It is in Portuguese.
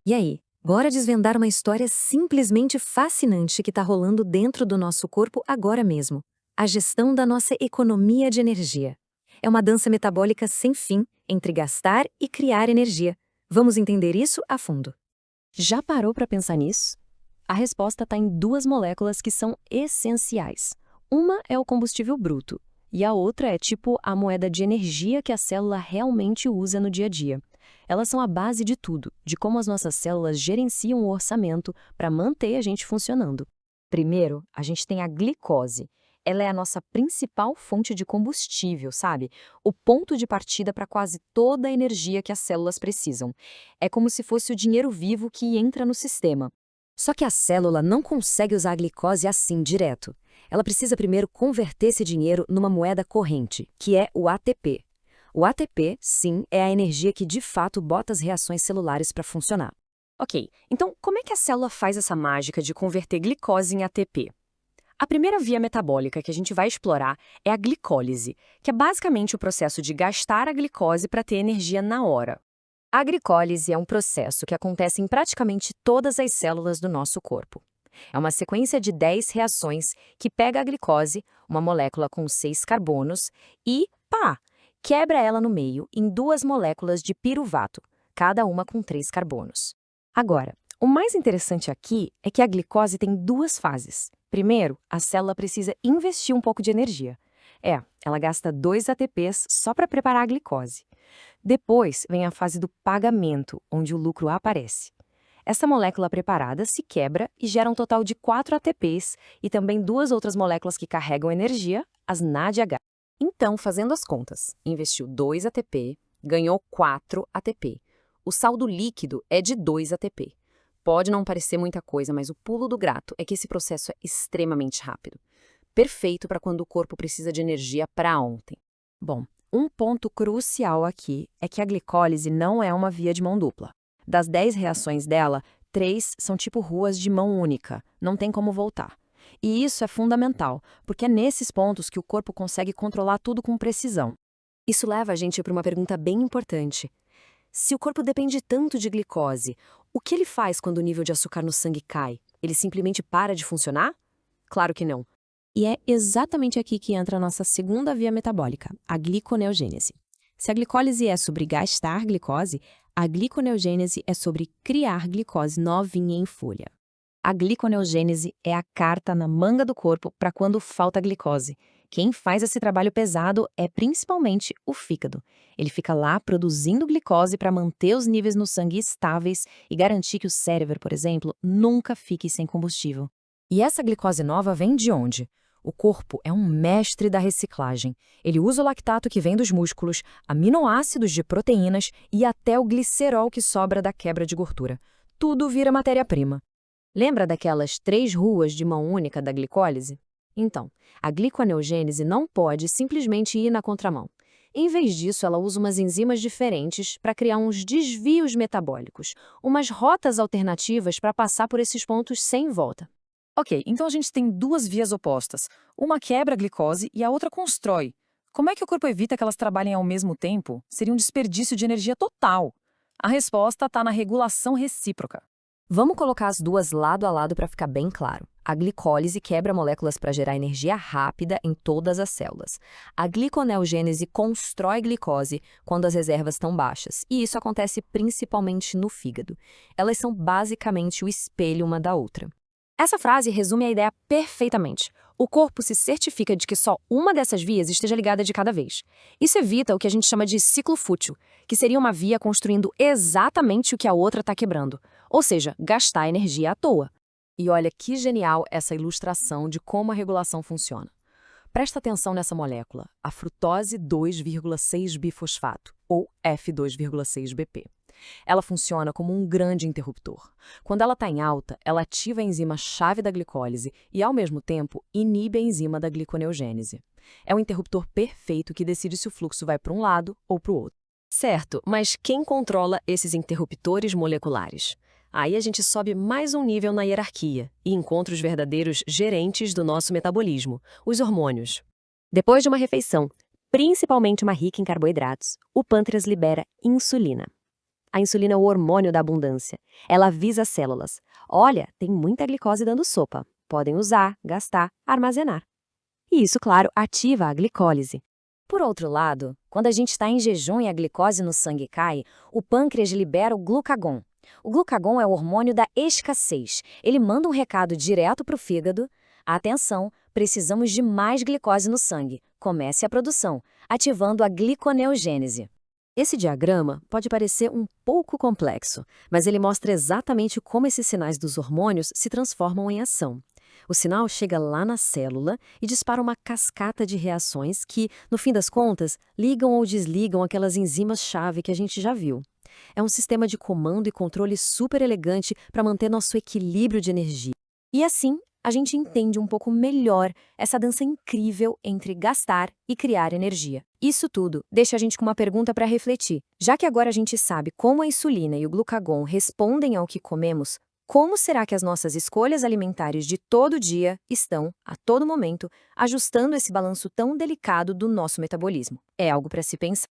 E aí, bora desvendar uma história simplesmente fascinante que está rolando dentro do nosso corpo agora mesmo. A gestão da nossa economia de energia. É uma dança metabólica sem fim entre gastar e criar energia. Vamos entender isso a fundo. Já parou para pensar nisso? A resposta está em duas moléculas que são essenciais. Uma é o combustível bruto, e a outra é tipo a moeda de energia que a célula realmente usa no dia a dia. Elas são a base de tudo, de como as nossas células gerenciam o orçamento para manter a gente funcionando. Primeiro, a gente tem a glicose. Ela é a nossa principal fonte de combustível, sabe? O ponto de partida para quase toda a energia que as células precisam. É como se fosse o dinheiro vivo que entra no sistema. Só que a célula não consegue usar a glicose assim direto. Ela precisa primeiro converter esse dinheiro numa moeda corrente, que é o ATP. O ATP, sim, é a energia que de fato bota as reações celulares para funcionar. Ok, então como é que a célula faz essa mágica de converter glicose em ATP? A primeira via metabólica que a gente vai explorar é a glicólise, que é basicamente o processo de gastar a glicose para ter energia na hora. A glicólise é um processo que acontece em praticamente todas as células do nosso corpo. É uma sequência de 10 reações que pega a glicose, uma molécula com 6 carbonos, e, pá, quebra ela no meio em duas moléculas de piruvato, cada uma com 3 carbonos. Agora, o mais interessante aqui é que a glicose tem duas fases. Primeiro, a célula precisa investir um pouco de energia. Ela gasta 2 ATPs só para preparar a glicose. Depois vem a fase do pagamento, onde o lucro aparece. Essa molécula preparada se quebra e gera um total de 4 ATPs e também duas outras moléculas que carregam energia, as NADH. Então, fazendo as contas, investiu 2 ATP, ganhou 4 ATP. O saldo líquido é de 2 ATP. Pode não parecer muita coisa, mas o pulo do gato é que esse processo é extremamente rápido. Perfeito para quando o corpo precisa de energia para ontem. Bom, um ponto crucial aqui é que a glicólise não é uma via de mão dupla. Das 10 reações dela, 3 são tipo ruas de mão única, não tem como voltar. E isso é fundamental, porque é nesses pontos que o corpo consegue controlar tudo com precisão. Isso leva a gente para uma pergunta bem importante. Se o corpo depende tanto de glicose, o que ele faz quando o nível de açúcar no sangue cai? Ele simplesmente para de funcionar? Claro que não. E é exatamente aqui que entra a nossa segunda via metabólica, a gliconeogênese. Se a glicólise é sobre gastar glicose, a gliconeogênese é sobre criar glicose novinha em folha. A gliconeogênese é a carta na manga do corpo para quando falta glicose. Quem faz esse trabalho pesado é principalmente o fígado. Ele fica lá produzindo glicose para manter os níveis no sangue estáveis e garantir que o cérebro, por exemplo, nunca fique sem combustível. E essa glicose nova vem de onde? O corpo é um mestre da reciclagem. Ele usa o lactato que vem dos músculos, aminoácidos de proteínas e até o glicerol que sobra da quebra de gordura. Tudo vira matéria-prima. Lembra daquelas 3 ruas de mão única da glicólise? Então, a gliconeogênese não pode simplesmente ir na contramão. Em vez disso, ela usa umas enzimas diferentes para criar uns desvios metabólicos, umas rotas alternativas para passar por esses pontos sem volta. Ok, então a gente tem duas vias opostas. Uma quebra a glicose e a outra constrói. Como é que o corpo evita que elas trabalhem ao mesmo tempo? Seria um desperdício de energia total. A resposta está na regulação recíproca. Vamos colocar as duas lado a lado para ficar bem claro. A glicólise quebra moléculas para gerar energia rápida em todas as células. A gliconeogênese constrói glicose quando as reservas estão baixas, e isso acontece principalmente no fígado. Elas são basicamente o espelho uma da outra. Essa frase resume a ideia perfeitamente. O corpo se certifica de que só uma dessas vias esteja ligada de cada vez. Isso evita o que a gente chama de ciclo fútil, que seria uma via construindo exatamente o que a outra está quebrando, ou seja, gastar energia à toa. E olha que genial essa ilustração de como a regulação funciona. Presta atenção nessa molécula, a frutose 2,6-bifosfato, ou F2,6BP. Ela funciona como um grande interruptor. Quando ela está em alta, ela ativa a enzima-chave da glicólise e, ao mesmo tempo, inibe a enzima da gliconeogênese. É o interruptor perfeito que decide se o fluxo vai para um lado ou para o outro. Certo, mas quem controla esses interruptores moleculares? Aí a gente sobe mais um nível na hierarquia e encontra os verdadeiros gerentes do nosso metabolismo, os hormônios. Depois de uma refeição, principalmente uma rica em carboidratos, o pâncreas libera insulina. A insulina é o hormônio da abundância. Ela avisa as células: olha, tem muita glicose dando sopa. Podem usar, gastar, armazenar. E isso, claro, ativa a glicólise. Por outro lado, quando a gente está em jejum e a glicose no sangue cai, o pâncreas libera o glucagon. O glucagon é o hormônio da escassez. Ele manda um recado direto para o fígado. Atenção, precisamos de mais glicose no sangue. Comece a produção, ativando a gliconeogênese. Esse diagrama pode parecer um pouco complexo, mas ele mostra exatamente como esses sinais dos hormônios se transformam em ação. O sinal chega lá na célula e dispara uma cascata de reações que, no fim das contas, ligam ou desligam aquelas enzimas-chave que a gente já viu. É um sistema de comando e controle super elegante para manter nosso equilíbrio de energia. E assim, a gente entende um pouco melhor essa dança incrível entre gastar e criar energia. Isso tudo deixa a gente com uma pergunta para refletir. Já que agora a gente sabe como a insulina e o glucagon respondem ao que comemos, como será que as nossas escolhas alimentares de todo dia estão, a todo momento, ajustando esse balanço tão delicado do nosso metabolismo? É algo para se pensar.